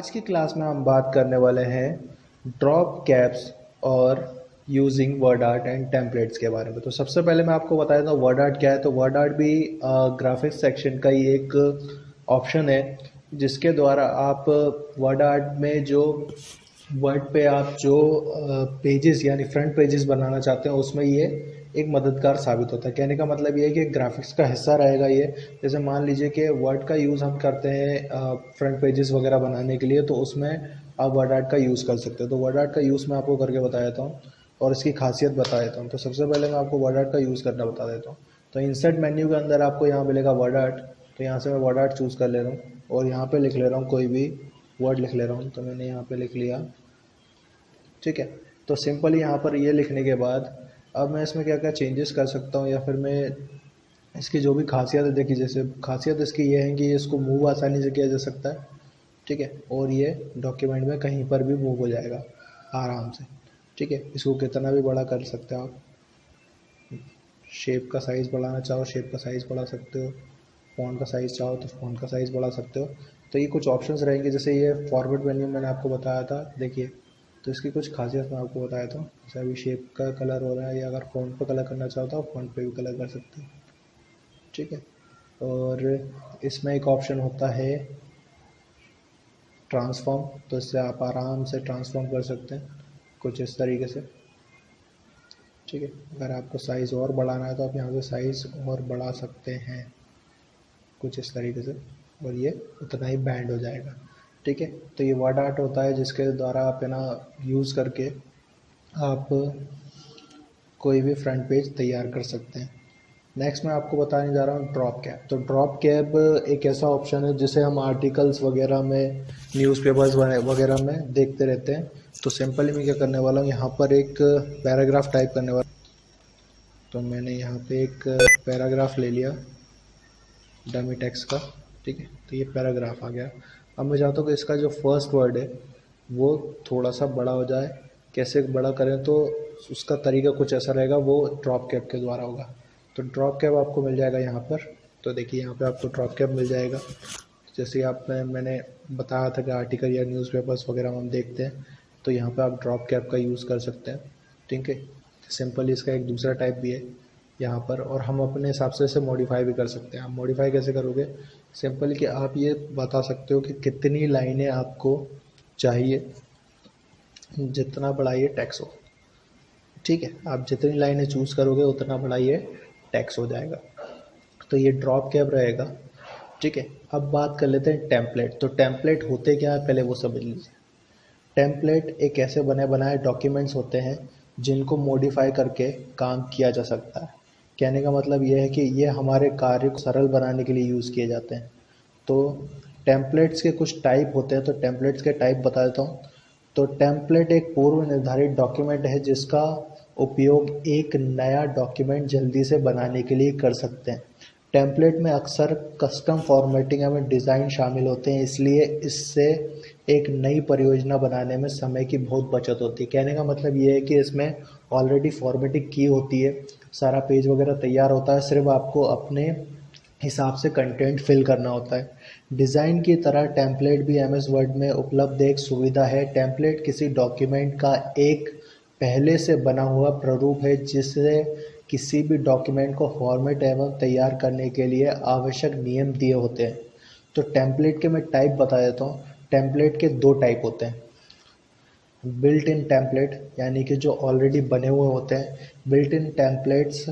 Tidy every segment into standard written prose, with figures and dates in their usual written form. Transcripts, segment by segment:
आज की क्लास में हम बात करने वाले हैं ड्रॉप कैप्स और using word art and templates के बारे में। तो सबसे पहले मैं आपको बता देता हूँ वर्ड आर्ट क्या है। तो वर्ड आर्ट भी ग्राफिक्स सेक्शन का ही एक ऑप्शन है जिसके द्वारा आप वर्ड आर्ट में जो वर्ड पे आप जो पेजेस यानी फ्रंट पेजेस बनाना चाहते हैं उसमें ये एक मददगार साबित होता है। कहने का मतलब ये है कि ग्राफिक्स का हिस्सा रहेगा ये। जैसे मान लीजिए कि वर्ड का यूज़ हम करते हैं फ्रंट पेजेस वगैरह बनाने के लिए, तो उसमें आप वर्ड आर्ट का यूज़ कर सकते हो। तो वर्ड आर्ट का यूज़ मैं आपको करके बता देता हूँ और इसकी खासियत बता देता हूँ। तो सबसे पहले मैं आपको वर्ड आर्ट का यूज़ करना बता देता हूँ। तो इंसर्ट मेन्यू के अंदर आपको यहाँ मिलेगा वर्ड आर्ट। तो यहाँ से मैं वर्ड आर्ट चूज़ कर ले रहा हूँ और यहाँ पर लिख ले रहा हूँ, कोई भी वर्ड लिख ले रहा हूँ। तो मैंने यहाँ पर लिख लिया, ठीक है। तो सिंपल यहाँ पर ये लिखने के बाद अब मैं इसमें क्या क्या चेंजेस कर सकता हूँ या फिर मैं इसकी जो भी खासियत है, देखिए जैसे खासियत इसकी ये है कि इसको मूव आसानी से किया जा सकता है, ठीक है। और ये डॉक्यूमेंट में कहीं पर भी मूव हो जाएगा आराम से, ठीक है। इसको कितना भी बड़ा कर सकते हो आप। शेप का साइज़ बढ़ाना चाहो शेप का साइज़ बढ़ा सकते हो, फ़ॉन्ट का साइज़ चाहो तो फ़ॉन्ट का साइज़ बढ़ा सकते हो। तो ये कुछ ऑप्शंस रहेंगे। जैसे ये फॉरवर्ड मेन्यू मैंने आपको बताया था, देखिए। तो इसकी कुछ खासियत मैं आपको बताया था। जैसे अभी शेप का कलर हो रहा है, या अगर फ़ॉन्ट पे कलर करना चाहो तो आप फ़ॉन्ट पे भी कलर कर सकते हो, ठीक है। और इसमें एक ऑप्शन होता है ट्रांसफॉर्म। तो इससे आप आराम से ट्रांसफॉर्म कर सकते हैं कुछ इस तरीके से, ठीक है। अगर आपको साइज़ और बढ़ाना है तो आप यहाँ से साइज़ और बढ़ा सकते हैं कुछ इस तरीके से, और ये उतना ही बैंड हो जाएगा, ठीक है। तो ये वर्ड आर्ट होता है जिसके द्वारा आप है ना यूज़ करके आप कोई भी फ्रंट पेज तैयार कर सकते हैं। नेक्स्ट मैं आपको बताने जा रहा हूँ ड्रॉप कैप। तो ड्रॉप कैप एक ऐसा ऑप्शन है जिसे हम आर्टिकल्स वगैरह में, न्यूज़पेपर्स वगैरह में देखते रहते हैं। तो सिंपली मैं क्या करने वाला हूँ, यहाँ पर एक पैराग्राफ टाइप करने वाला। तो मैंने यहाँ पे एक पैराग्राफ ले लिया डमी टेक्स्ट का, ठीक है। तो ये पैराग्राफ आ गया। अब मैं चाहता हूँ कि इसका जो फर्स्ट वर्ड है वो थोड़ा सा बड़ा हो जाए। कैसे बड़ा करें, तो उसका तरीका कुछ ऐसा रहेगा, वो ड्रॉप कैप के द्वारा होगा। तो ड्रॉप कैप आपको मिल जाएगा यहाँ पर। तो देखिए यहाँ पे आपको ड्रॉप कैप मिल जाएगा। जैसे आप मैंने बताया था कि आर्टिकल या न्यूज़पेपर्स वगैरह में हम देखते हैं, तो यहाँ पे आप ड्रॉप कैप का यूज़ कर सकते हैं, ठीक है। सिंपल इसका एक दूसरा टाइप भी है यहाँ पर, और हम अपने हिसाब से इसे मॉडिफाई भी कर सकते हैं। आप मॉडिफाई कैसे करोगे, सिंपल कि आप ये बता सकते हो कि कितनी लाइनें आपको चाहिए, जितना बड़ा ये टेक्स्ट हो, ठीक है। आप जितनी लाइनें चूज़ करोगे उतना बड़ा ये टेक्स्ट हो जाएगा। तो ये ड्रॉप कैप रहेगा, ठीक है। अब बात कर लेते हैं टेम्पलेट। तो टेम्पलेट होते क्या है पहले वो समझ लीजिए। टेम्पलेट एक ऐसे बने बनाए डॉक्यूमेंट्स होते हैं जिनको मॉडिफाई करके काम किया जा सकता है। कहने का मतलब ये है कि ये हमारे कार्य को सरल बनाने के लिए यूज़ किए जाते हैं। तो टेम्पलेट्स के कुछ टाइप होते हैं, तो टेम्पलेट्स के टाइप बता देता हूँ। तो टेम्पलेट एक पूर्व निर्धारित डॉक्यूमेंट है जिसका उपयोग एक नया डॉक्यूमेंट जल्दी से बनाने के लिए कर सकते हैं। टेम्पलेट में अक्सर कस्टम फॉर्मेटिंग एवं डिज़ाइन शामिल होते हैं, इसलिए इससे एक नई परियोजना बनाने में समय की बहुत बचत होती है। कहने का मतलब ये है कि इसमें ऑलरेडी फॉर्मेटिंग की होती है, सारा पेज वगैरह तैयार होता है, सिर्फ आपको अपने हिसाब से कंटेंट फिल करना होता है। डिज़ाइन की तरह टेम्पलेट भी एमएस वर्ड में उपलब्ध एक सुविधा है। टेम्पलेट किसी डॉक्यूमेंट का एक पहले से बना हुआ प्रारूप है जिससे किसी भी डॉक्यूमेंट को फॉर्मेट एवं तैयार करने के लिए आवश्यक नियम दिए होते हैं। तो टेम्पलेट के मैं टाइप बता देता हूँ। टेम्पलेट के दो टाइप होते हैं, बिल्ट इन टेम्पलेट यानी कि जो ऑलरेडी बने हुए होते हैं। Built in templates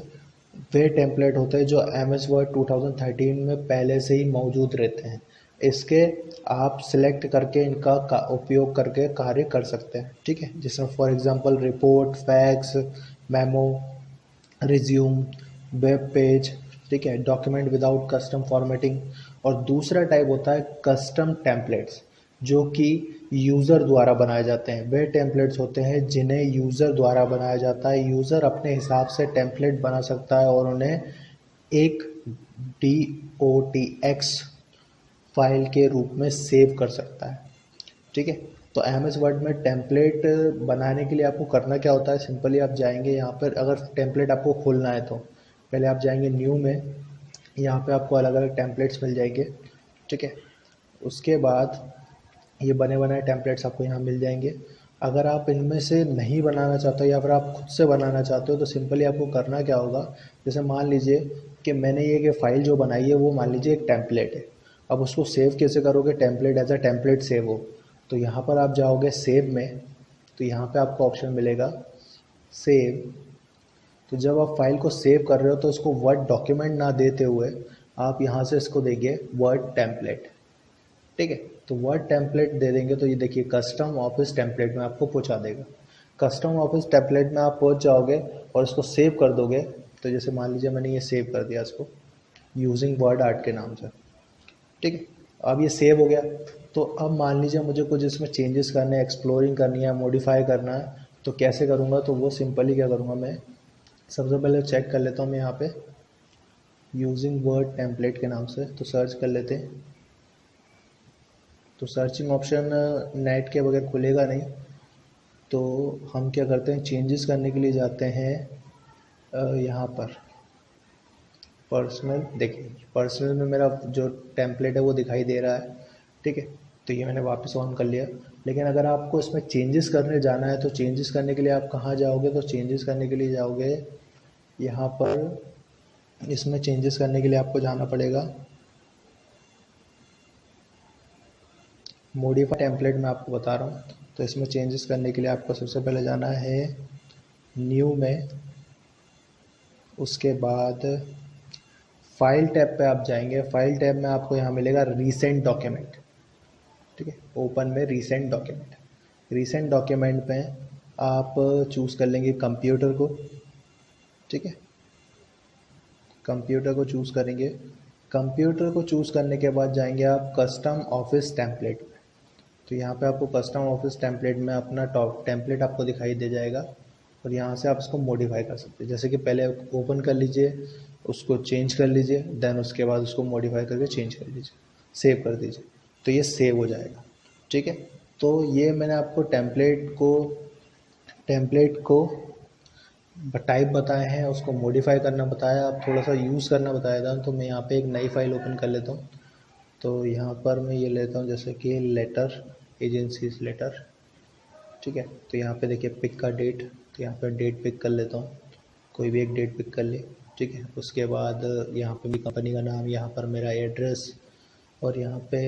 way template होते हैं जो एमएस वर्ड 2013 में पहले से ही मौजूद रहते हैं। इसके आप सिलेक्ट करके इनका उपयोग करके कार्य कर सकते हैं, ठीक है। जिसमें for example report, fax, memo, resume, web page, ठीक है। Document without custom formatting. और दूसरा टाइप होता है कस्टम टेम्पलेट्स जो कि यूज़र द्वारा बनाए जाते हैं। वे टेम्पलेट्स होते हैं जिन्हें यूज़र द्वारा बनाया जाता है। यूज़र अपने हिसाब से टेम्पलेट बना सकता है और उन्हें एक DOTX फाइल के रूप में सेव कर सकता है, ठीक है। तो एमएस वर्ड में टेम्पलेट बनाने के लिए आपको करना क्या होता है, सिंपली आप जाएंगे यहाँ पर। अगर टेम्पलेट आपको खोलना है तो पहले आप जाएंगे न्यू में, यहाँ पे आपको अलग अलग टेम्पलेट्स मिल जाएंगे, ठीक है। उसके बाद ये बने बनाए टेम्पलेट्स आपको यहाँ मिल जाएंगे। अगर आप इनमें से नहीं बनाना चाहते हो या फिर आप खुद से बनाना चाहते हो तो सिंपली आपको करना क्या होगा, जैसे मान लीजिए कि मैंने ये फाइल जो बनाई है वो मान लीजिए एक टेम्पलेट है। अब उसको सेव कैसे करोगे, template as a template save हो, तो यहाँ पर आप जाओगे सेव में, तो यहाँ पे आपको ऑप्शन मिलेगा सेव। तो जब आप फाइल को सेव कर रहे हो तो इसको वर्ड डॉक्यूमेंट ना देते हुए आप यहाँ से इसको देंगे वर्ड टेम्पलेट। ठीक है, तो वर्ड टेम्पलेट दे देंगे तो ये देखिए कस्टम ऑफिस टेम्पलेट में आपको पहुंचा देगा। कस्टम ऑफिस टेम्पलेट में आप पहुंच जाओगे और इसको सेव कर दोगे। तो जैसे मान लीजिए मैंने ये सेव कर दिया इसको यूजिंग वर्ड आर्ट के नाम से। ठीक है, अब ये सेव हो गया। तो अब मान लीजिए मुझे कुछ इसमें चेंजेस करने हैं, एक्सप्लोरिंग करनी है, मॉडिफाई करना है, तो कैसे करूँगा, तो वो सिंपली क्या करूँगा, मैं सबसे पहले चेक कर लेता हूँ मैं यहाँ पे यूजिंग वर्ड टेम्पलेट के नाम से, तो सर्च कर लेते हैं। तो सर्चिंग ऑप्शन नेट के बगैर खुलेगा नहीं, तो हम क्या करते हैं, चेंजेस करने के लिए जाते हैं यहाँ पर पर्सनल। देखिए पर्सनल में मेरा जो टेम्पलेट है वो दिखाई दे रहा है। ठीक है, तो ये मैंने वापस ऑन कर लिया। लेकिन अगर आपको इसमें चेंजेस करने जाना है तो चेंजेस करने के लिए आप कहाँ जाओगे, तो चेंजेस करने के लिए जाओगे यहाँ पर, इसमें चेंजेस करने के लिए आपको जाना पड़ेगा मॉडिफाई टेम्पलेट में आपको बता रहा हूँ। तो इसमें चेंजेस करने के लिए आपको सबसे पहले जाना है न्यू में, उसके बाद फाइल टैब पे आप जाएंगे। फाइल टैब में आपको यहाँ मिलेगा रीसेंट डॉक्यूमेंट। ठीक है, ओपन में रीसेंट डॉक्यूमेंट, रीसेंट डॉक्यूमेंट पे आप चूज़ कर लेंगे कंप्यूटर को। ठीक है, कंप्यूटर को चूज़ करेंगे। कंप्यूटर को चूज़ करने के बाद जाएंगे आप कस्टम ऑफिस टेम्पलेट में। तो यहाँ पे आपको कस्टम ऑफिस टेम्पलेट में अपना टॉप टेम्पलेट आपको दिखाई दे जाएगा और यहाँ से आप इसको मॉडिफाई कर सकते हैं। जैसे कि पहले ओपन कर लीजिए, उसको चेंज कर लीजिए, देन उसके बाद उसको मॉडिफाई करके चेंज कर लीजिए, सेव कर दीजिए, तो ये सेव हो जाएगा। ठीक है, तो ये मैंने आपको टेम्पलेट को टाइप बताए हैं, उसको मॉडिफाई करना बताया, अब थोड़ा सा यूज़ करना बताया था। तो मैं यहाँ पे एक नई फाइल ओपन कर लेता हूँ। तो यहाँ पर मैं ये लेता हूँ जैसे कि लेटर, एजेंसीज लेटर। ठीक है, तो यहाँ पे देखिए पिक का डेट, तो यहाँ पे डेट पिक कर लेता हूँ, कोई भी एक डेट पिक कर ले। ठीक है, उसके बाद यहाँ पे भी कंपनी का नाम, यहाँ पर मेरा एड्रेस, और यहाँ पे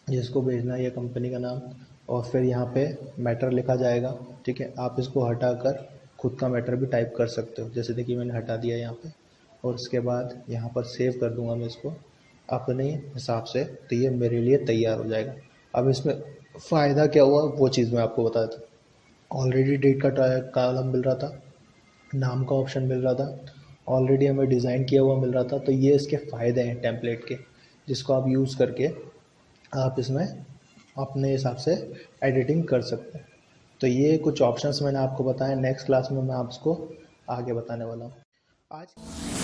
जिसको भेजना है ये कंपनी का नाम, और फिर यहाँ पे मैटर लिखा जाएगा। ठीक है, आप इसको हटाकर खुद का मैटर भी टाइप कर सकते हो, जैसे देखिए मैंने हटा दिया यहाँ पे, और उसके बाद यहाँ पर सेव कर दूंगा मैं इसको अपने हिसाब से, तो ये मेरे लिए तैयार हो जाएगा। अब इसमें फ़ायदा क्या हुआ वो चीज़ मैं आपको बता देता हूँ। ऑलरेडी डेट का कॉलम मिल रहा था, नाम का ऑप्शन मिल रहा था, ऑलरेडी हमें डिज़ाइन किया हुआ मिल रहा था। तो ये इसके फ़ायदे हैं टेम्पलेट के, जिसको आप यूज़ करके आप इसमें अपने हिसाब से एडिटिंग कर सकते हैं। तो ये कुछ ऑप्शंस मैंने आपको बताए, नेक्स्ट क्लास में मैं आपको आगे बताने वाला हूँ। आज